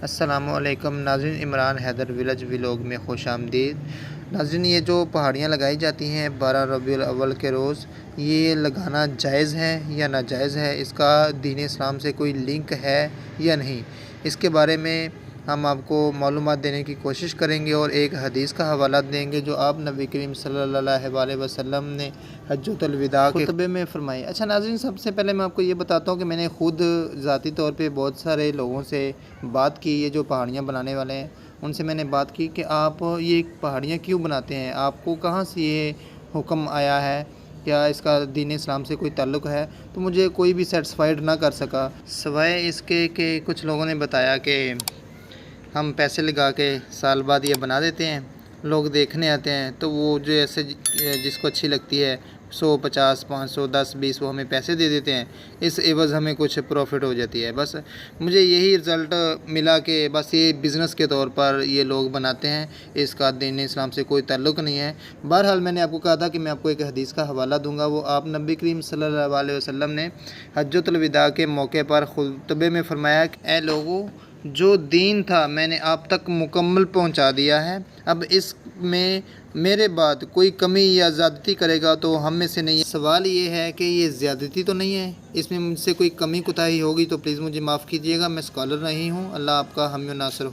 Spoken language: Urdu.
السلام علیکم ناظرین، عمران حیدر ویلیج ولاگ میں خوش آمدید۔ ناظرین، یہ جو پہاڑیاں لگائی جاتی ہیں 12 ربیع الاول کے روز، یہ لگانا جائز ہے یا ناجائز ہے؟ اس کا دین اسلام سے کوئی لنک ہے یا نہیں؟ اس کے بارے میں ہم آپ کو معلومات دینے کی کوشش کریں گے اور ایک حدیث کا حوالہ دیں گے جو آپ نبی کریم صلی اللہ علیہ وسلم نے حجۃ الوداع کے خطبے میں فرمائی۔ اچھا ناظرین، سب سے پہلے میں آپ کو یہ بتاتا ہوں کہ میں نے خود ذاتی طور پہ بہت سارے لوگوں سے بات کی، یہ جو پہاڑیاں بنانے والے ہیں ان سے میں نے بات کی کہ آپ یہ پہاڑیاں کیوں بناتے ہیں، آپ کو کہاں سے یہ حکم آیا ہے، کیا اس کا دین اسلام سے کوئی تعلق ہے؟ تو مجھے کوئی بھی سیٹسفائیڈ نہ کر سکا، سوائے اس کے کہ کچھ لوگوں نے بتایا کہ ہم پیسے لگا کے سال بعد یہ بنا دیتے ہیں، لوگ دیکھنے آتے ہیں تو وہ جو ایسے جس کو اچھی لگتی ہے 100 50 500 10 20 وہ ہمیں پیسے دے دیتے ہیں، اس عوض ہمیں کچھ پروفٹ ہو جاتی ہے۔ بس مجھے یہی رزلٹ ملا کہ بس یہ بزنس کے طور پر یہ لوگ بناتے ہیں، اس کا دین اسلام سے کوئی تعلق نہیں ہے۔ بہرحال میں نے آپ کو کہا تھا کہ میں آپ کو ایک حدیث کا حوالہ دوں گا، وہ آپ نبی کریم صلی اللہ علیہ وسلم نے حجۃ الوداع کے موقع پر خطبے میں فرمایا کہ اے لوگو، جو دین تھا میں نے آپ تک مکمل پہنچا دیا ہے، اب اس میں میرے بعد کوئی کمی یا زیادتی کرے گا تو ہم میں سے نہیں ہے۔ سوال یہ ہے کہ یہ زیادتی تو نہیں ہے، اس میں مجھ سے کوئی کمی کوتاہی ہوگی تو پلیز مجھے معاف کیجیے گا، میں اسکالر نہیں ہوں۔ اللہ آپ کا حامی و ناصر ہو۔